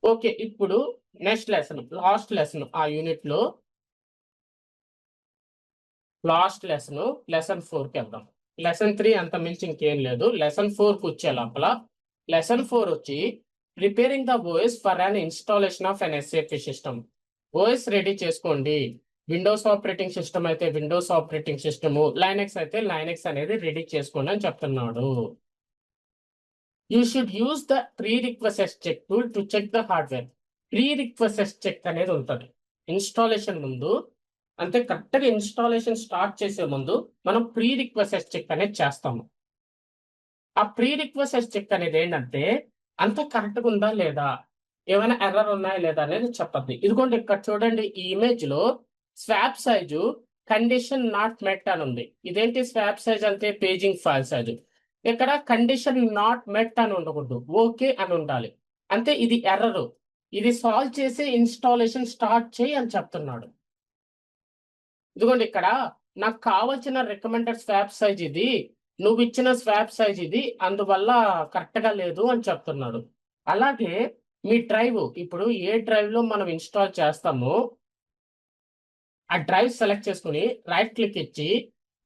Okay. ఇప్పుడు next lesson, last lesson ఆ యూనిట్‌లో లాస్ట్ లెసన్ లెసన్ 4కెళ్దాం. లెసన్ 3 అంత మించి ఇంకేం లేదు. లెసన్ 4కొచ్చే లోపల లెసన్ 4 వచ్చి preparing the OS for an installation of an SAP system. OS ready చేసుకోండి. విండోస్ ఆపరేటింగ్ సిస్టమ్ అయితే విండోస్ ఆపరేటింగ్ సిస్టము, లైనక్స్ అయితే లైనక్స్ అనేది రెడీ చేసుకోండి అని చెప్తున్నాడు. You should use the pre request check tool to check the hardware. Pre request check అనేది ఉంటుంది installation ముందు. అంటే కరెక్ట్‌గా ఇన్‌స్టాలేషన్ స్టార్ట్ చేసే ముందు మనం ప్రీ రిక్వెస్ట్ చెక్ అనేది చేస్తాము. ఆ ప్రీ రిక్వెస్ట్ చెక్ అనేది ఏంటంటే అంతా కరెక్ట్‌గా ఉందా లేదా? ఏమైనా ఎర్రర్ ఉన్నాయా లేదా అనేది చెప్పద్ది. ఇదిగోండి ఇక్కడ చూడండి ఈ ఇమేజ్‌లో swap size condition not met అని ఉంది. ఇదేంటి స్వాప్ సైజ్ అంటే పేజింగ్ ఫైల్ సైజు. ఇక్కడ కండిషన్ నాట్ మెట్ అని ఉండకూడదు. ఓకే అని ఉండాలి. అంటే ఇది ఎర్రరు. ఇది సాల్వ్ చేసి ఇన్‌స్టాలేషన్ స్టార్ట్ చెయ్యి అని చెప్తున్నాడు. ఇదిగోండి ఇక్కడ నాకు కావాల్సిన రికమెండెడ్ స్వాప్ సైజ్ ఇది. నువ్విచ్చిన స్వాప్ సైజ్ ఇది. అందువల్ల కరెక్ట్‌గా లేదు అని చెప్తున్నాడు. అలాగే మీ డ్రైవ్ ఇప్పుడు ఏ డ్రైవ్‌లో మనం ఇన్‌స్టాల్ చేస్తామో ఆ డ్రైవ్ సెలెక్ట్ చేసుకొని రైట్ క్లిక్ ఇచ్చి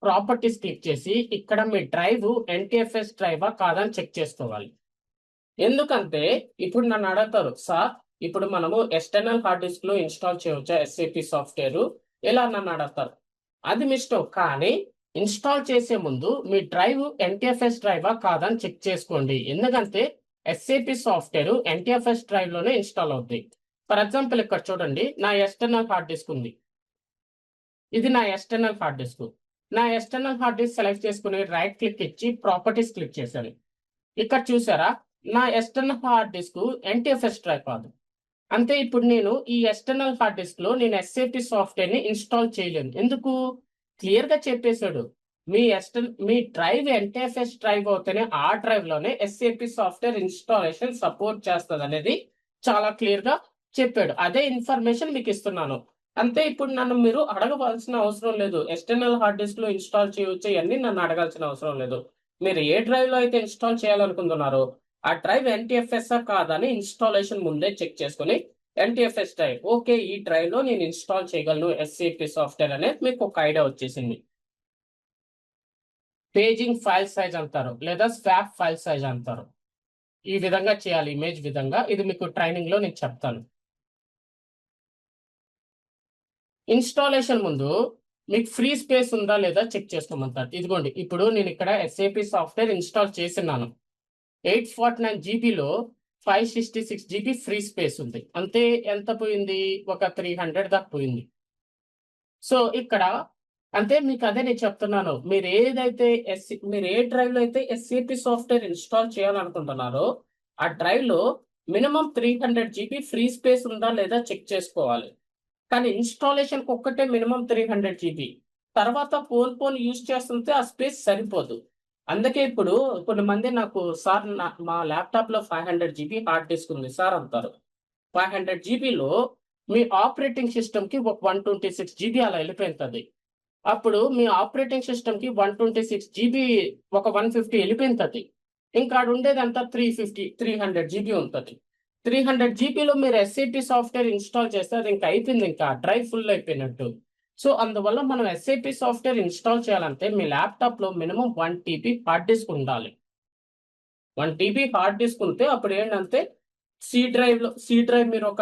ప్రాపర్టీస్ క్లిక్ చేసి ఇక్కడ మీ డ్రైవ్ ఎన్‌టిఎఫ్ఎస్ డ్రైవా కాదా అని చెక్ చేసుకోవాలి. ఎందుకంటే ఇప్పుడు నన్ను అడుగుతారు, సార్ ఇప్పుడు మనము ఎక్స్టర్నల్ హార్డ్ డిస్క్‌లో ఇన్‌స్టాల్ చేయవచ్చా ఎస్ఏపీ సాఫ్ట్‌వేర్ ఇలా నన్ను అడుగుతారు. అది మీ ఇష్టం. కానీ ఇన్‌స్టాల్ చేసే ముందు మీ డ్రైవ్ ఎన్‌టిఎఫ్ఎస్ డ్రైవా కాదా అని చెక్ చేసుకోండి. ఎందుకంటే ఎస్ఏపీ సాఫ్ట్‌వేర్ ఎన్‌టిఎఫ్ఎస్ డ్రైవ్‌లోనే ఇన్‌స్టాల్ అవుద్ది. ఫర్ ఎగ్జాంపుల్ ఇక్కడ చూడండి నా ఎక్స్టర్నల్ హార్డ్ డిస్క్ ఉంది. ఇది నా ఎక్స్టర్నల్ హార్డ్ డిస్క్. నా ఎక్స్టర్నల్ హార్డ్ డిస్క్ సెలెక్ట్ చేసుకొని రైట్ క్లిక్ ఇచ్చి ప్రాపర్టీస్ క్లిక్ చేశాను. ఇక్కడ చూసారా? నా ఎక్స్టర్నల్ హార్డ్ డిస్క్ ఎన్‌టిఎఫ్ఎస్ డ్రైవ్ కాదు. అంటే ఇప్పుడు నేను ఈ ఎక్స్టర్నల్ హార్డ్ డిస్క్‌లో నేను ఎస్ఏపీ సాఫ్ట్‌వేర్‌ని ఇన్‌స్టాల్ చేయలేను. ఎందుకు? క్లియర్‌గా చెప్పేసాడు. మీ డ్రైవ్ ఎన్‌టిఎఫ్ఎస్ డ్రైవ్ అవుతేనే ఆ డ్రైవ్‌లోనే ఎస్ఏపీ సాఫ్ట్‌వేర్ ఇన్‌స్టాలేషన్ సపోర్ట్ చేస్తదనేది చాలా క్లియర్‌గా చెప్పాడు. అదే ఇన్ఫర్మేషన్ మీకిస్తున్నాను. అంతే ఇప్పుడు నన్ను మీరు అడగవలసిన అవసరం లేదు. ఎక్స్టర్నల్ హార్డ్ డిస్క్‌లో ఇన్‌స్టాల్ చేయవచ్చా ఇయన్నీ నన్ను అడగాల్సిన అవసరం లేదు. మీరు ఏ డ్రైవ్‌లో అయితే ఇన్‌స్టాల్ చేయాలనుకుంటున్నారో ఆ డ్రైవ్ ఎన్‌టిఎఫ్ఎస్సా కాదా అని ఇన్‌స్టాలేషన్ ముందే చెక్ చేసుకొని ఎన్‌టిఎఫ్ఎస్ డ్రైవ్. ఓకే. ఈ డ్రైవ్‌లో నేను ఇన్‌స్టాల్ చేయగలను ఎస్ఏపీ సాఫ్ట్‌వేర్ అనేది మీకు ఒక ఐడియా వచ్చేసింది. పేజింగ్ ఫైల్ సైజ్ అంటారు. లేదా స్వాప్ ఫైల్ సైజ్ అంటారు. ఈ విధంగా చేయాలి ఇమేజ్ విధంగా. ఇది మీకు ట్రైనింగ్‌లో నేను చెప్తాను. ఇన్‌స్టాలేషన్ ముందు మీకు ఫ్రీ స్పేస్ ఉందా లేదా చెక్ చేసుకోమంటారు. ఇదిగోండి ఇప్పుడు నేను ఇక్కడ ఎస్ఏపీ సాఫ్ట్‌వేర్ ఇన్‌స్టాల్ చేసున్నాను. 849 జీబీలో 566 జీబీ ఫ్రీ స్పేస్ ఉంది. అంటే ఎంత పోయింది? ఒక 300 దాకా పోయింది. సో, ఇక్కడ అంటే మీకు అదే నేను చెప్తున్నాను. మీరు ఏ డ్రైవ్‌లో అయితే ఎస్ఏపీ సాఫ్ట్‌వేర్ ఇన్‌స్టాల్ చేయాలనుకుంటున్నారో, ఆ డ్రైవ్‌లో మినిమమ్ 300 జీబీ ఫ్రీ స్పేస్ ఉందా లేదా చెక్ చేసుకోవాలి. కానీ ఇన్‌స్టాలేషన్‌కి ఒక్కటే మినిమమ్ 300 జీబీ. తర్వాత పోను యూజ్ చేస్తుంటే ఆ స్పేస్ సరిపోదు. అందుకే ఇప్పుడు కొంతమంది నాకు సార్ మా ల్యాప్‌టాప్‌లో 500 జీబీ హార్డ్ డిస్క్ ఉంది సార్ అంటారు. 500 జీబీలో మీ ఆపరేటింగ్ సిస్టమ్‌కి ఒక 126 జీబీ అలా ఎళ్ళిపోయింటది. అప్పుడు మీ ఆపరేటింగ్ సిస్టమ్‌కి 126 జీబీ ఒక 150 ఎళ్ళిపోయింటది. ఇంకా ఆడుండేదంతా 300 జీబీ ఉంటది. 300 జీబీలో మీరు ఎస్ఏపీ సాఫ్ట్‌వేర్ ఇన్‌స్టాల్ చేస్తే అది ఇంక అయిపోయిందింకా. డ్రైవ్ ఫుల్ అయిపోయినట్టు. సో, అందువల్ల మనం ఎస్ఏపీ సాఫ్ట్‌వేర్ ఇన్‌స్టాల్ చేయాలంటే మీ ల్యాప్‌టాప్‌లో మినిమమ్ 1 టీబీ హార్డ్ డిస్క్ ఉండాలి. 1 టీబీ హార్డ్ డిస్క్ ఉంటే అప్పుడేంటంటే సి డ్రైవ్ మీరొక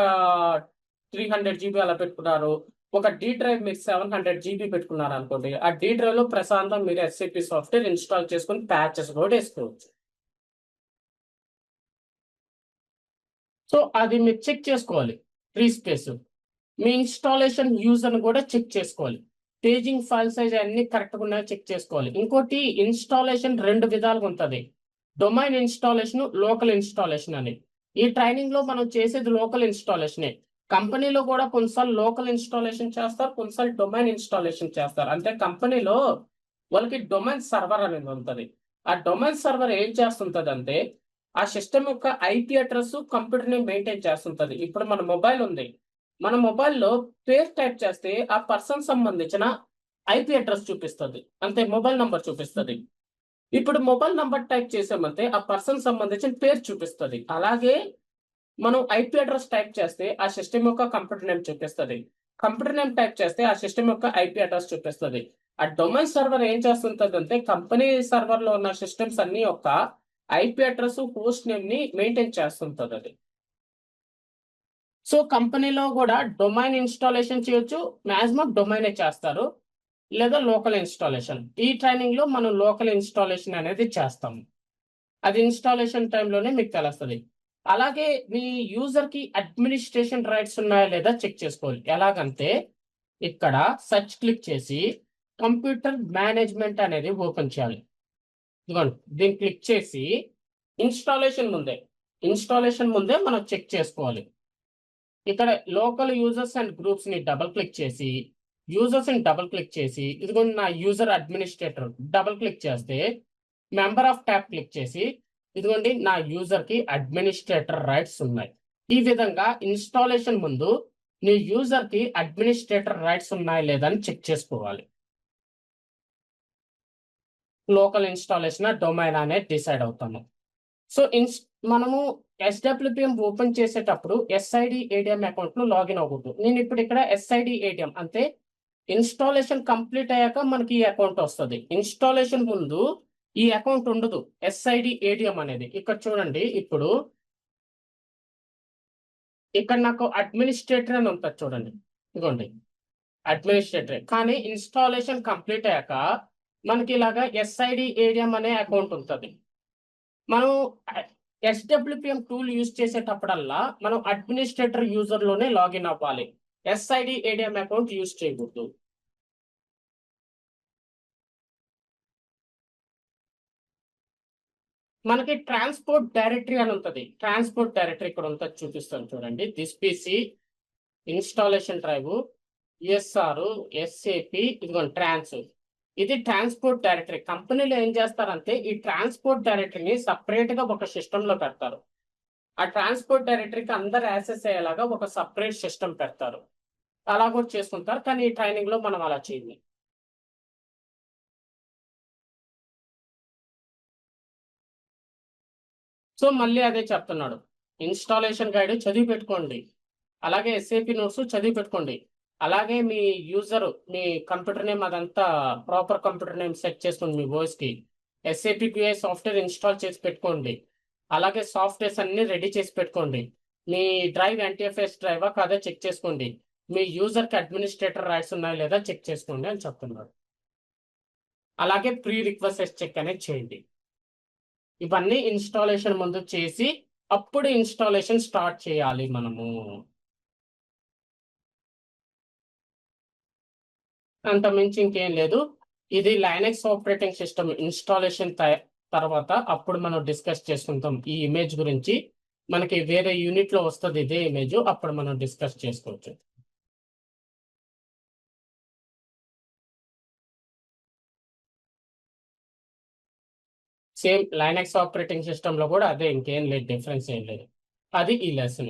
300 జీబీ అలా పెట్టుకున్నారు. ఒక డి డ్రైవ్ మీరు 700 జీబీ పెట్టుకున్నారనుకోండి. ఆ డి డ్రైవ్‌లో ప్రశాంతంగా మీరు ఎస్ఏపీ సాఫ్ట్‌వేర్ ఇన్‌స్టాల్ చేసుకొని ప్యాచెస్ కూడా ఏసుకోవచ్చు. సో, అది మీరు చెక్ చేసుకోవాలి. Free space. మీ ఇన్‌స్టాలేషన్ యూజర్‌ని కూడా చెక్ చేసుకోవాలి. పేజింగ్ ఫైల్ సైజ్ అన్నీ కరెక్ట్‌గా ఉన్నాయో చెక్ చేసుకోవాలి. ఇంకోటి ఇన్‌స్టాలేషన్ 2 విధాలుగా ఉంటది. డొమైన్ ఇన్‌స్టాలేషన్, లోకల్ ఇన్‌స్టాలేషన్ అని. ఈ ట్రైనింగ్‌లో మనం చేసేది లోకల్ ఇన్‌స్టాలేషనే. కంపెనీలో కూడా కొన్నిసార్లు లోకల్ ఇన్‌స్టాలేషన్ చేస్తారు. కొన్నిసార్లు డొమైన్ ఇన్‌స్టాలేషన్ చేస్తారు. అంటే కంపెనీలో వాళ్ళకి డొమైన్ సర్వర్ అనేది ఉంటది. ఆ డొమైన్ సర్వర్ ఏం చేస్తుంటదంటే, ఆ సిస్టమ్ యొక్క ఐపీ అడ్రెస్ కంప్యూటర్‌ని మెయింటైన్ చేస్తుంటది. ఇప్పుడు మన మొబైల్ ఉంది. మన మొబైల్‌లో పేరు టైప్ చేస్తే ఆ పర్సన్ సంబంధించిన ఐపీ అడ్రెస్ చూపిస్తది. అంటే మొబైల్ నంబర్ చూపిస్తది. ఇప్పుడు మొబైల్ నంబర్ టైప్ చేసామంటే ఆ పర్సన్ సంబంధించిన పేరు చూపిస్తది. అలాగే మనం ఐపీ అడ్రస్ టైప్ చేస్తే ఆ సిస్టమ్ యొక్క కంప్యూటర్ నేమ్ చూపిస్తుంది. కంప్యూటర్ నేమ్ టైప్ చేస్తే ఆ సిస్టమ్ యొక్క ఐపీ అడ్రస్ చూపిస్తుంది. ఆ డొమైన్ సర్వర్ ఏం చేస్తుంటది అంటే కంపెనీ సర్వర్ లో ఉన్న సిస్టమ్స్ అన్ని యొక్క ఐపీ అడ్రస్ హోస్ట్ నేమ్ ని మెయింటైన్ చేస్తుంటది అది. సో కంపెనీలో కూడా డొమైన్ ఇన్స్టాలేషన్ చేయొచ్చు, మాక్సిమం డొమైనే చేస్తారు, లేదా లోకల్ ఇన్స్టాలేషన్. ఈ ట్రైనింగ్ లో మనం లోకల్ ఇన్స్టాలేషన్ అనేది చేస్తాము. అది ఇన్స్టాలేషన్ టైంలోనే మీకు తెలుస్తుంది. అలాగే మీ యూజర్ కి అడ్మినిస్ట్రేషన్ రైట్స్ ఉన్నాయా లేదా చెక్ చేసుకోవాలి. ఎలాగంటే ఇక్కడ సెర్చ్ క్లిక్ చేసి కంప్యూటర్ మేనేజ్మెంట్ అనేది ఓపెన్ చేయాలి. ఇదిగోండి, దీన్ని క్లిక్ చేసి ఇన్స్టాలేషన్ ముందే మనం చెక్ చేసుకోవాలి. ఇక్కడ లోకల్ యూజర్స్ అండ్ గ్రూప్స్ ని డబుల్ క్లిక్ చేసి ఇదిగోండి నా యూజర్ అడ్మినిస్ట్రేటర్ డబుల్ క్లిక్ చేస్తే మెంబర్ ఆఫ్ ట్యాబ్ క్లిక్ చేసి ఇదిగోండి నా యూజర్ కి అడ్మినిస్ట్రేటర్ రైట్స్ ఉన్నాయి. ఈ విధంగా ఇన్స్టాలేషన్ ముందు నీ యూజర్ కి అడ్మినిస్ట్రేటర్ రైట్స్ ఉన్నాయా లేదా అని చెక్ చేసుకోవాలి. లోకల్ ఇన్స్టాలేషన్ డొమైన్ అనేది డిసైడ్ అవుతాము. సో మనము ఎస్డబ్ల్యూపిఎం ఓపెన్ చేసేటప్పుడు ఎస్ఐడి ఏడిఎం అకౌంట్ లో లాగిన్ అవ్వకూడదు. నేను ఇప్పుడు ఇక్కడ ఎస్ఐడి ఏడిఎం అంటే ఇన్స్టాలేషన్ కంప్లీట్ అయ్యాక మనకి ఈ అకౌంట్ వస్తుంది. ఇన్స్టాలేషన్ ముందు ఈ అకౌంట్ ఉండదు, ఎస్ఐడి ఏడిఎం అనేది. ఇక్కడ చూడండి, ఇప్పుడు ఇక్కడ నాకు అడ్మినిస్ట్రేటర్ అని ఉంటుంది చూడండి, ఇదిగోండి అడ్మినిస్ట్రేటర్. కానీ ఇన్స్టాలేషన్ కంప్లీట్ అయ్యాక మనకి ఇలాగా ఎస్ఐడి ఏడిఎం అనే అకౌంట్ ఉంటుంది. మనం ఎస్డబ్ల్యూపిఎం టూల్ యూజ్ చేసేటప్పుడల్లా మనం అడ్మినిస్ట్రేటర్ యూజర్ లోనే లాగిన్ అవ్వాలి. ఎస్ఐడి ఏడిఎం అకౌంట్ యూజ్ చేయకూడదు. మనకి ట్రాన్స్పోర్ట్ డైరెక్టరీ అని ఉంటుంది. ట్రాన్స్పోర్ట్ డైరెక్టరీ ఇక్కడ ఉంటుంది, చూపిస్తాను చూడండి. This PC installation drive USR SAP ఇదిగోండి ట్రాన్స్. ఇది ట్రాన్స్పోర్ట్ డైరెక్టరీ. కంపెనీలో ఏం చేస్తారంటే ఈ ట్రాన్స్పోర్ట్ డైరెక్టరీని సపరేట్ గా ఒక సిస్టమ్ లో పెడతారు. ఆ ట్రాన్స్పోర్ట్ డైరెక్టరీకి అందరు యాక్సెస్ అయ్యేలాగా ఒక సపరేట్ సిస్టమ్ పెడతారు. అలా కూడా చేసుకుంటారు, కానీ ఈ ట్రైనింగ్ లో మనం అలా చేయాలి. సో మళ్ళీ అదే చెప్తున్నాడు, ఇన్స్టాలేషన్ గైడ్ చదివి పెట్టుకోండి, అలాగే ఎస్ఏపి నోట్స్ చదివి పెట్టుకోండి, అలాగే మీ యూజర్ మీ కంప్యూటర్ నేమ్ అదంతా ప్రాపర్ కంప్యూటర్ నేమ్ సెట్ చేసుకోండి. మీ వాయిస్ కి ఎస్ఏపి పిఐ సాఫ్ట్వేర్ ఇన్స్టాల్ చేసి పెట్టుకోండి. అలాగే సాఫ్ట్వేర్స్ అన్ని రెడీ చేసి పెట్టుకోండి. మీ డ్రైవ్ ఎన్టీఎఫ్ఎస్ డ్రైవా కాదా చెక్ చేసుకోండి. మీ యూజర్ కి అడ్మినిస్ట్రేటర్ రైట్స్ ఉన్నాయా లేదా చెక్ చేసుకోండి అని చెప్తున్నాడు. అలాగే ప్రీ రిక్వెస్ట్ చెక్ అనేది చేయండి. ఇవన్నీ ఇన్స్టాలేషన్ ముందు చేసి అప్పుడు ఇన్స్టాలేషన్ స్టార్ట్ చేయాలి మనము. అంత మించి ఇంకేం లేదు. ఇది లైనక్స్ ఆపరేటింగ్ సిస్టమ్ ఇన్స్టాలేషన్ తర్వాత అప్పుడు మనం డిస్కస్ చేసుకుంటాం ఈ ఇమేజ్ గురించి. మనకి వేరే యూనిట్ లో వస్తుంది ఇదే ఇమేజ్, అప్పుడు మనం డిస్కస్ చేసుకోవచ్చు. సేమ్ లైనక్స్ ఆపరేటింగ్ సిస్టమ్ లో కూడా అదే, ఇంకేం లేదు, డిఫరెన్స్ ఏం లేదు. అది ఈ లెసన్.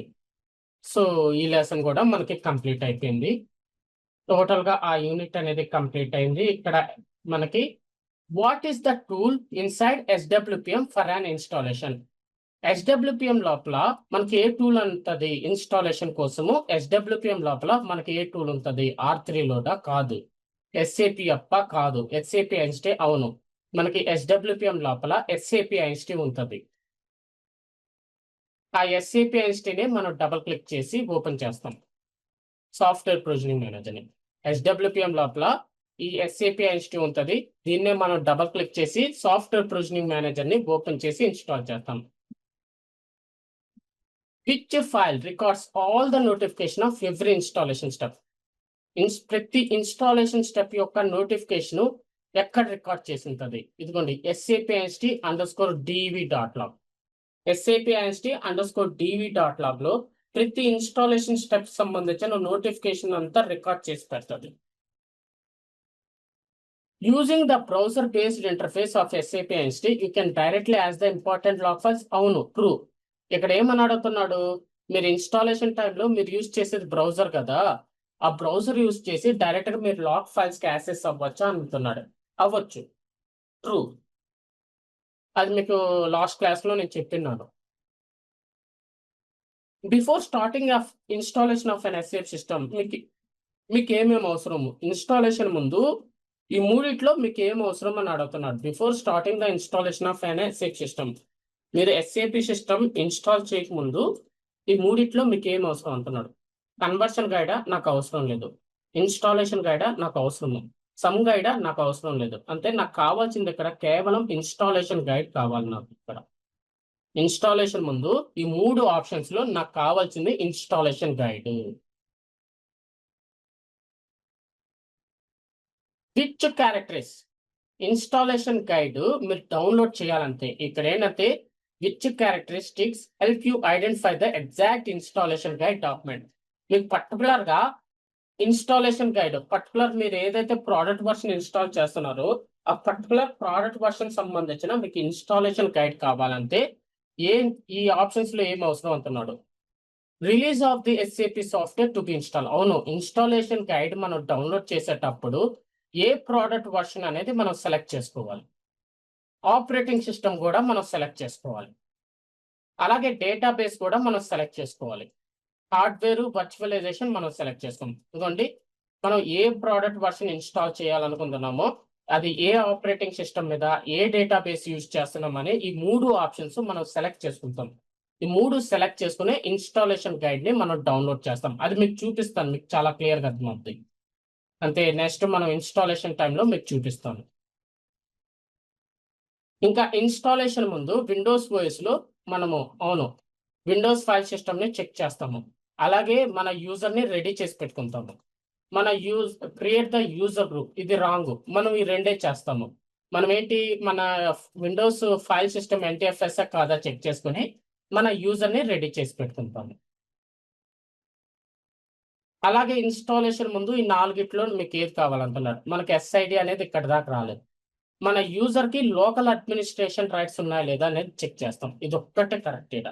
సో ఈ లెసన్ కూడా మనకి కంప్లీట్ అయిపోయింది. టోటల్ గా ఆ యూనిట్ అనేది కంప్లీట్ అయింది. ఇక్కడ మనకి what is the tool inside SWPM for an installation. SWPM లోపల మనకి ఏ టూల్ ఉంటుంది ఇన్స్టాలేషన్ కోసము? ఎస్డబ్ల్యూపిఎం లోపల మనకి ఏ టూల్ ఉంటుంది? R3 లోడా? కాదు. ఎస్ఏపి అప్ప? కాదు. ఎస్ఏపి ఐన్స్టీ? అవును. మనకి ఎస్డబ్ల్యూపిఎం లోపల ఎస్ఏపి ఐన్స్టీ ఉంటుంది. ఆ ఎస్ఏపి ఐన్స్టీని మనం డబుల్ క్లిక్ చేసి ఓపెన్ చేస్తాం సాఫ్ట్వేర్ ప్రొవిజనింగ్ మేనేజర్ని. ఎస్డబ్ల్యూపిఎం లోపల ఈ ఎస్ఏపి ఐన్స్టీ ఉంటుంది. దీన్నే మనం డబుల్ క్లిక్ చేసి సాఫ్ట్వేర్ ప్రొవిజనింగ్ మేనేజర్ని ఓపెన్ చేసి ఇన్స్టాల్ చేస్తాం. Which file records all the notification of every installation step. ప్రతి ఇన్స్టాలేషన్ స్టెప్ యొక్క నోటిఫికేషన్ ఎక్కడ రికార్డ్ చేసి ఉంటుంది? ఇదిగోండి sapinst_dv.log. sapinst_dv.log లో ప్రతి ఇన్స్టాలేషన్ స్టెప్ సంబంధించిన నోటిఫికేషన్ అంతా రికార్డ్ చేసి పెడుతుంది. Using the browser-based interface of sapinst, you can directly access the important log files. అవును, ట్రూ. ఇక్కడ ఏమని అడుగుతున్నాడు? మీరు ఇన్స్టాలేషన్ టైంలో మీరు యూజ్ చేసేది బ్రౌజర్ కదా, ఆ బ్రౌజర్ యూజ్ చేసి డైరెక్ట్ గా మీరు లాగ్ ఫైల్స్ కి యాక్సెస్ అవ్వచ్చా అనుకున్నాడు. అవ్వచ్చు, ట్రూ. అది మీకు లాస్ట్ క్లాస్ లో నేను చెప్పినాను. Before starting of installation of an SAP system మీకు ఏమేమి అవసరము, ఇన్స్టాలేషన్ ముందు ఈ మూడిట్లో మీకు ఏం అవసరం అని అడుగుతున్నాడు. Before starting the installation of an SAP system, మీరు ఎస్ఏపి సిస్టమ్ ఇన్స్టాల్ చేయకముందు ఈ మూడిట్లో మీకు ఏం అవసరం అంటున్నాడు. కన్వర్షన్ గైడా నాకు అవసరం లేదు, ఇన్స్టాలేషన్ గైడా నాకు అవసరము, సమ్ గైడా నాకు అవసరం లేదు. అంటే నాకు కావాల్సింది ఇక్కడ కేవలం ఇన్స్టాలేషన్ గైడ్ కావాలి. నాకు ఇక్కడ ఇన్స్టాలేషన్ ముందు ఈ మూడు ఆప్షన్స్ లో నాకు కావాల్సింది installation guide. Which characters installation guide మీరు డౌన్లోడ్ చేయాలంటే ఇక్కడ ఏంటంటే which characteristics help you identify the exact installation guide document. మీకు పర్టికులర్ గా ఇన్స్టాలేషన్ గైడ్ పర్టికులర్ మీరు ఏదైతే ప్రోడక్ట్ వర్షన్ ఇన్స్టాల్ చేస్తున్నారో ఆ పర్టికులర్ ప్రోడక్ట్ వర్షన్ సంబంధించిన మీకు ఇన్స్టాలేషన్ గైడ్ కావాలంటే ఈ ఆప్షన్స్ లో ఏం అవసరం అంటున్నాడు. Release of the SAP software to be install. అవును, ఇన్స్టాలేషన్ గైడ్ మనం డౌన్లోడ్ చేసేటప్పుడు ఏ ప్రోడక్ట్ వర్షన్ అనేది మనం సెలెక్ట్ చేసుకోవాలి, ఆపరేటింగ్ సిస్టమ్ కూడా మనం సెలెక్ట్ చేసుకోవాలి, అలాగే డేటాబేస్ కూడా మనం సెలెక్ట్ చేసుకోవాలి, హార్డ్వేర్ వర్చువలైజేషన్ మనం సెలెక్ట్ చేసుకోం. ఎందుకంటే మనం ఏ ప్రోడక్ట్ వర్షన్ ఇన్స్టాల్ చేయాలనుకుంటున్నామో అది ఏ ఆపరేటింగ్ సిస్టమ్ మీద ఏ డేటాబేస్ యూజ్ చేస్తున్నామని ఈ మూడు ఆప్షన్స్ మనం సెలెక్ట్ చేసుకుంటాం. ఈ మూడు సెలెక్ట్ చేసుకునే ఇన్స్టాలేషన్ గైడ్ ని మనం డౌన్లోడ్ చేస్తాం. అది మీకు చూపిస్తాను, మీకు చాలా క్లియర్ గా అర్థమవుతుంది. అంతే, నెక్స్ట్ మనం ఇన్స్టాలేషన్ టైంలో మీకు చూపిస్తాను. ఇంకా ఇన్స్టాలేషన్ ముందు విండోస్ ఓఎస్ లో మనము విండోస్ ఫైల్ సిస్టమ్ ని చెక్ చేస్తాము, అలాగే మన యూజర్ ని రెడీ చేసి పెట్టుకుంటాము. మన క్రియేట్ ద యూజర్ గ్రూప్ ఇది రాంగ్, మనం ఈ రెండే చేస్తాము. మనం మన విండోస్ ఫైల్ సిస్టమ్ NTFS కాదా చెక్ చేసుకుని మన యూజర్ ని రెడీ చేసి పెట్టుకుంటాము. అలాగే ఇన్స్టాలేషన్ ముందు ఈ నాలుగిట్లో మీకు ఏది కావాలంటున్నారు. మనకి SID అనేది ఇక్కడ దాకా రాలేదు. మన యూజర్ కి లోకల్ అడ్మినిస్ట్రేషన్ రైట్స్ ఉన్నాయా లేదా అనేది చెక్ చేస్తాం. ఇది ఒక్కటే correct.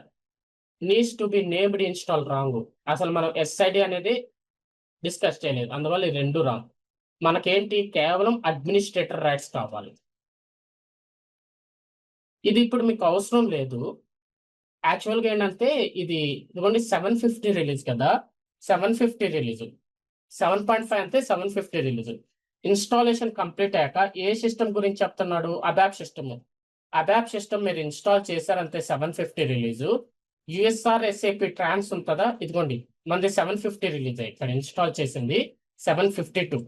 Needs to be named install wrong, అసలు మనం SID అనేది డిస్కస్ చేయలేదు, అందువల్ల ఈ రెండు రాంగ్. మనకేంటి కేవలం అడ్మినిస్ట్రేటర్ రైట్స్ కావాలి. ఇది ఇప్పుడు మీకు అవసరం లేదు. యాక్చువల్గా ఏంటంటే ఇది ఇదిగోండి 750 రిలీజ్ కదా, 750 రిలీజ్ 7.5 అంతే 750 రిలీజ్. ఇన్స్టాలేషన్ కంప్లీట్ అయ్యాక ఏ సిస్టమ్ గురించి చెప్తున్నాడు, అబాప్ సిస్టమ్. అబాప్ సిస్టమ్ మీరు ఇన్స్టాల్ చేశారంటే 750 రిలీజ్. USR SAP ట్రాన్స్ ఉంటుందా, ఇదిగోండి మనది 750 రిలీజ్ అయ్యి ఇక్కడ ఇన్స్టాల్ చేసింది 752.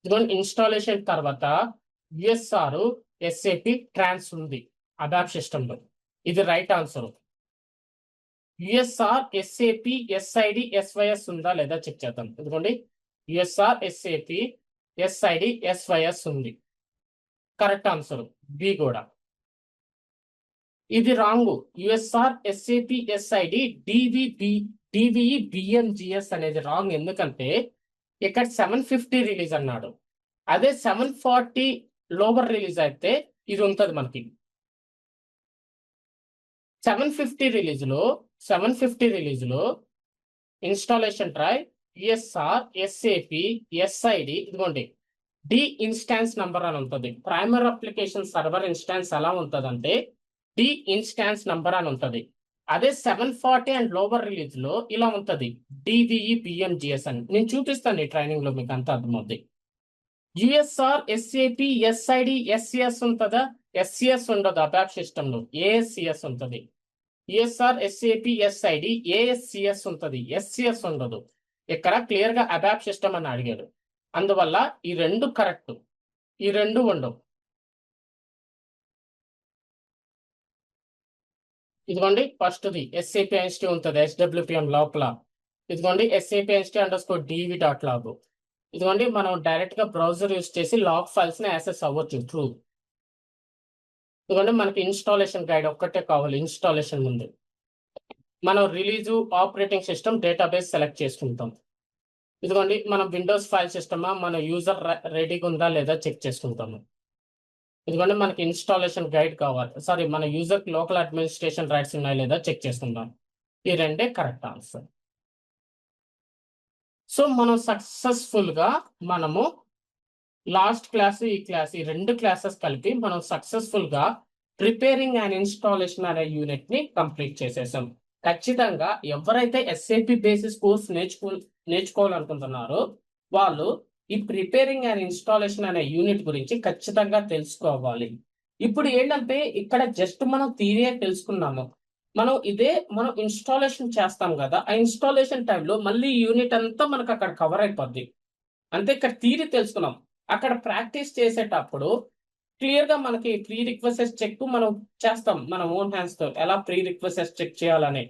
ఇదిగోండి ఇన్స్టాలేషన్ తర్వాత USR SAP ట్రాన్స్ ఉంది అబాప్ సిస్టమ్ లో, ఇది right answer. USR SAP SID SYS ఉందా లేదా చెక్ చేద్దాం. ఇదిగోండి USR SAP SID SYS ఉంది, కరెక్ట్ ఆన్సర్ బి కూడా. ఇది wrong. USR SAP SID DVE BMGS అనేది రాంగ్. ఎందుకంటే ఇక్కడ 750 రిలీజ్ అన్నాడు, అదే 740 లోవర్ రిలీజ్ అయితే ఇది ఉంటుంది మనకి. 750 రిలీజ్ లో installation try USR SAP SID ఇదిగోండి డి ఇన్స్టాన్స్ నంబర్ అని ఉంటుంది. ప్రైమరీ అప్లికేషన్ సర్వర్ ఇన్స్టాన్స్ ఎలా ఉంటుంది అంటే డి ఇన్స్టాన్స్ నంబర్ అని ఉంటుంది. అదే 740 అండ్ లోవర్ రిలీజ్ లో ఇలా ఉంటుంది DVE BMGS అని. నేను చూపిస్తాను ఈ ట్రైనింగ్ లో, మీకు అంతా అర్థమవుతుంది. USR SAP SID SCS ఉంటుందా, SCS ఉండదు అబాప్ సిస్టమ్ లో, ASCS ఉంటుంది. USR SAP SID ASCS ఉంటుంది, SCS ఉండదు. ఇక్కడ క్లియర్ గా అబాప్ సిస్టమ్ అని అడిగాడు, అందువల్ల ఈ రెండు కరెక్ట్, ఈ రెండు ఉండవు. ఇదిగోండి ఫస్ట్ది SAP INST ఉంటుంది SWPM లోపల. ఇదిగోండి SAP INST_dv.log. ఇదిగోండి మనం డైరెక్ట్ గా బ్రౌజర్ యూస్ చేసి లాగ్ ఫైల్స్ ని యాక్సెస్ అవ్వచ్చు త్రూ. ఇదిగోండి మనకి ఇన్స్టాలేషన్ గైడ్ ఒక్కటే కావాలి. ఇన్స్టాలేషన్ ముందు మనం release operating system database select చేసుకుంటాం. ఇదిగోండి మనం విండోస్ ఫైల్ సిస్టమా మన యూజర్ రెడీగా ఉందా లేదా చెక్ చేసుకుంటాము. ఇదిగోండి మనకి ఇన్స్టాలేషన్ గైడ్ కావాలి, సారీ మన యూజర్ లోకల్ అడ్మినిస్ట్రేషన్ రైట్స్ ఉన్నాయా లేదా చెక్ చేసుకుందాం. ఈ రెండే కరెక్ట్ ఆన్సర్. సో మనం సక్సెస్ఫుల్ గా మనము లాస్ట్ క్లాస్ ఈ క్లాస్ ఈ రెండు క్లాసెస్ కలిపి మనం సక్సెస్ఫుల్ గా ప్రిపేరింగ్ అండ్ ఇన్స్టాలేషన్ అనే యూనిట్ ని కంప్లీట్ చేసేసాం. ఖచ్చితంగా ఎవరైతే ఎస్ఏపి బేసిస్ కోర్స్ నేర్చుకోవాలనుకుంటున్నారో వాళ్ళు ఈ ప్రిపేరింగ్ అండ్ ఇన్స్టాలేషన్ అనే యూనిట్ గురించి ఖచ్చితంగా తెలుసుకోవాలి. ఇప్పుడు ఏంటంటే ఇక్కడ జస్ట్ మనం థియరీ తెలుసుకున్నాము. మనం ఇన్స్టాలేషన్ చేస్తాం కదా, ఆ ఇన్స్టాలేషన్ టైంలో మళ్ళీ యూనిట్ అంతా మనకు అక్కడ కవర్ అయిపోద్ది. అంతే, ఇక్కడ థియరీ తెలుసుకున్నాం. అక్కడ ప్రాక్టీస్ చేసేటప్పుడు క్లియర్ గా మనకి ప్రీ రిక్వెస్ట్ చెక్ మనం చేస్తాం మన ఓన్ హ్యాండ్స్ తో. ఎలా ప్రీ రిక్వెస్ట్ చెక్ చేయాలని,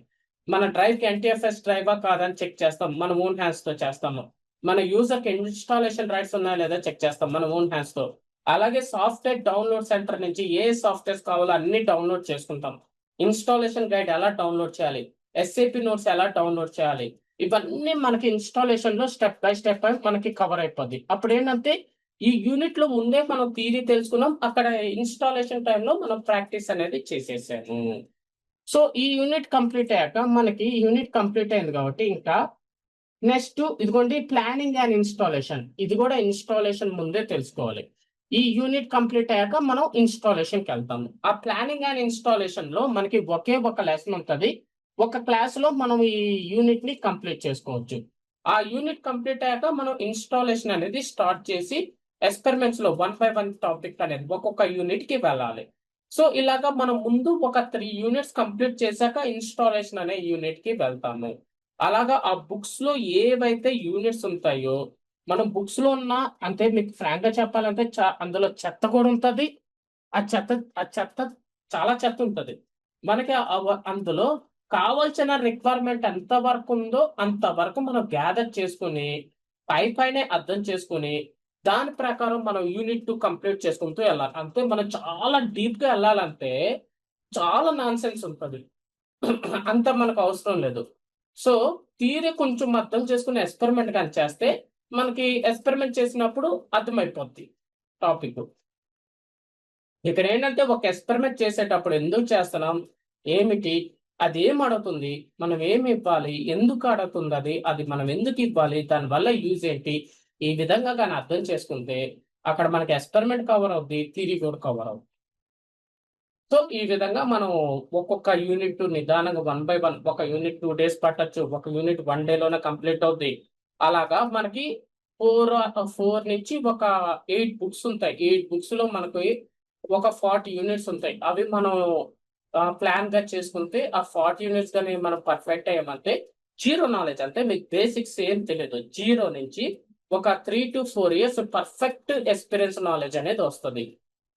మన డ్రైవ్ కి ఎన్టీఎఫ్ఎస్ డ్రైవా కాదని చెక్ చేస్తాం, మన ఓన్ హ్యాండ్స్ తో చేస్తాము. మన యూజర్ కి ఇన్స్టాలేషన్ రైట్స్ ఉన్నాయా లేదా చెక్ చేస్తాం మన ఓన్ హ్యాండ్స్ తో. అలాగే సాఫ్ట్వేర్ డౌన్లోడ్ సెంటర్ నుంచి ఏ సాఫ్ట్వేర్స్ కావాలో అన్ని డౌన్లోడ్ చేసుకుంటాం. ఇన్స్టాలేషన్ గైడ్ ఎలా డౌన్లోడ్ చేయాలి, ఎస్ఏపి నోట్స్ ఎలా డౌన్లోడ్ చేయాలి, ఇవన్నీ మనకి ఇన్స్టాలేషన్ లో స్టెప్ బై స్టెప్ మనకి కవర్ అయిపోద్ది. అప్పుడు ఏంటంటే ఈ యూనిట్ లో ముందే మనం థియరీ తెలుసుకున్నాం, అక్కడ ఇన్స్టాలేషన్ టైంలో మనం ప్రాక్టీస్ అనేది చేసేసాము. సో ఈ యూనిట్ కంప్లీట్ అయ్యాక మనకి యూనిట్ కంప్లీట్ అయింది కాబట్టి ఇంకా నెక్స్ట్ ఇదిగోండి ప్లానింగ్ అండ్ ఇన్స్టాలేషన్. ఇది కూడా ఇన్స్టాలేషన్ ముందే తెలుసుకోవాలి. ఈ యూనిట్ కంప్లీట్ అయ్యాక మనం ఇన్స్టాలేషన్కి వెళ్తాము. ఆ ప్లానింగ్ అండ్ ఇన్స్టాలేషన్ లో మనకి ఒకే ఒక లెసన్ ఉంటుంది. ఒక క్లాస్ లో మనం ఈ యూనిట్ ని కంప్లీట్ చేసుకోవచ్చు. ఆ యూనిట్ కంప్లీట్ అయ్యాక మనం ఇన్స్టాలేషన్ అనేది స్టార్ట్ చేసి ఎక్స్పెరిమెంట్స్ లో 1 by 1 టాపిక్ అనేది ఒక్కొక్క యూనిట్ కి వెళ్ళాలి. సో ఇలాగా మనం ముందు ఒక 3 యూనిట్స్ కంప్లీట్ చేశాక ఇన్స్టాలేషన్ అనే యూనిట్ కి వెళ్తాము. అలాగా ఆ బుక్స్ లో ఏవైతే యూనిట్స్ ఉంటాయో మనం బుక్స్ లో ఉన్న, అంటే మీకు ఫ్రాంక్ గా చెప్పాలంటే అందులో చెత్త కూడా ఉంటది. ఆ చెత్త చాలా చెత్త ఉంటది. మనకి అందులో కావాల్సిన రిక్వైర్మెంట్ ఎంత వరకు ఉందో అంతవరకు మనం గ్యాదర్ చేసుకుని పైనే అర్థం చేసుకుని దాని ప్రకారం మనం యూనిట్ 2 కంప్లీట్ చేసుకుంటూ వెళ్ళాలి. అంతే, మనం చాలా డీప్ గా వెళ్ళాలంటే చాలా నాన్ సెన్స్ ఉంటుంది. అంత మనకు అవసరం లేదు. సో థియరీ కొంచెం అర్థం చేసుకుని ఎక్స్పెరిమెంట్ కానీ చేస్తే మనకి ఎక్స్పెరిమెంట్ చేసినప్పుడు అర్థమైపోద్ది టాపిక్. ఇక్కడ ఏంటంటే ఒక ఎక్స్పెరిమెంట్ చేసేటప్పుడు ఎందుకు చేస్తున్నాం, ఏమిటి, అది ఏం అడుగుతుంది, మనం ఏమి ఇవ్వాలి, ఎందుకు అడుగుతుంది, అది మనం ఎందుకు ఇవ్వాలి, దానివల్ల యూజ్ ఏంటి, ఈ విధంగా కానీ అర్థం చేసుకుంటే అక్కడ మనకి ఎక్స్పెరిమెంట్ కవర్ అవుద్ది, థియరీ కూడా కవర్ అవుద్ది. సో ఈ విధంగా మనం ఒక్కొక్క యూనిట్ నిదానంగా 1 by 1, ఒక యూనిట్ 2 days పట్టచ్చు, ఒక యూనిట్ 1 day లోనే కంప్లీట్ అవుద్ది. అలాగా మనకి 4 నుంచి ఒక 8 బుక్స్ ఉంటాయి. 8 బుక్స్ లో మనకి ఒక 40 యూనిట్స్ ఉంటాయి. అవి మనం ప్లాన్ గా చేసుకుంటే ఆ 40 యూనిట్స్ కానీ మనం పర్ఫెక్ట్ అయ్యామంటే జీరో నాలెడ్జ్, అంటే మీకు బేసిక్స్ ఏం తెలియదు, జీరో నుంచి ఒక 3 to 4 years perfect experience knowledge అనేది వస్తుంది.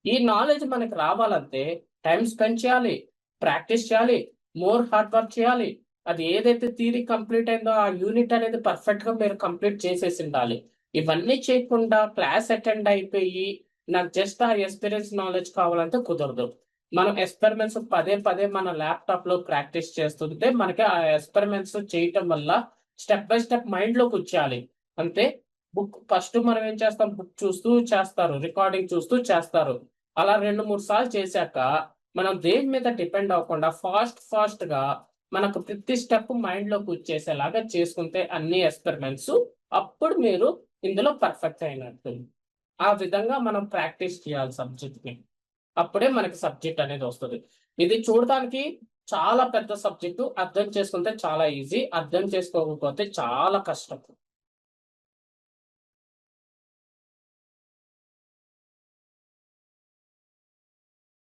ఈ నాలెడ్జ్ మనకి రావాలంటే టైం స్పెండ్ చేయాలి, ప్రాక్టీస్ చేయాలి, మోర్ హార్డ్ వర్క్ చేయాలి. అది ఏదైతే థియరీ కంప్లీట్ అయిందో ఆ యూనిట్ అనేది పర్ఫెక్ట్ గా మీరు కంప్లీట్ చేసేసి ఉండాలి. ఇవన్నీ చేయకుండా క్లాస్ అటెండ్ అయిపోయి నాకు జస్ట్ ఆ ఎక్స్పీరియన్స్ నాలెడ్జ్ కావాలంటే కుదరదు. మనం ఎక్స్పెరిమెంట్స్ పదే మన ల్యాప్టాప్ లో ప్రాక్టీస్ చేస్తుంటే మనకి ఆ ఎక్స్పెరిమెంట్స్ చేయటం వల్ల స్టెప్ బై స్టెప్ మైండ్ లోకి వచ్చేయాలి. అంతే, బుక్ ఫస్ట్ మనం ఏం చేస్తాం, బుక్ చూస్తూ చేస్తారు, రికార్డింగ్ చూస్తూ చేస్తారు. అలా 2-3 సార్లు చేశాక మనం దేని మీద డిపెండ్ అవ్వకుండా ఫాస్ట్ గా మనకు ప్రతి స్టెప్ మైండ్ లోకి వచ్చేసేలాగా చేసుకుంటే అన్ని ఎక్స్పెరిమెంట్స్, అప్పుడు మీరు ఇందులో పర్ఫెక్ట్ అయినట్టు. ఆ విధంగా మనం ప్రాక్టీస్ చేయాలి సబ్జెక్ట్ ని, అప్పుడే మనకి సబ్జెక్ట్ అనేది వస్తుంది. ఇది చూడటానికి చాలా పెద్ద సబ్జెక్టు, అర్థం చేసుకుంటే చాలా ఈజీ, అర్థం చేసుకోకపోతే చాలా కష్టం.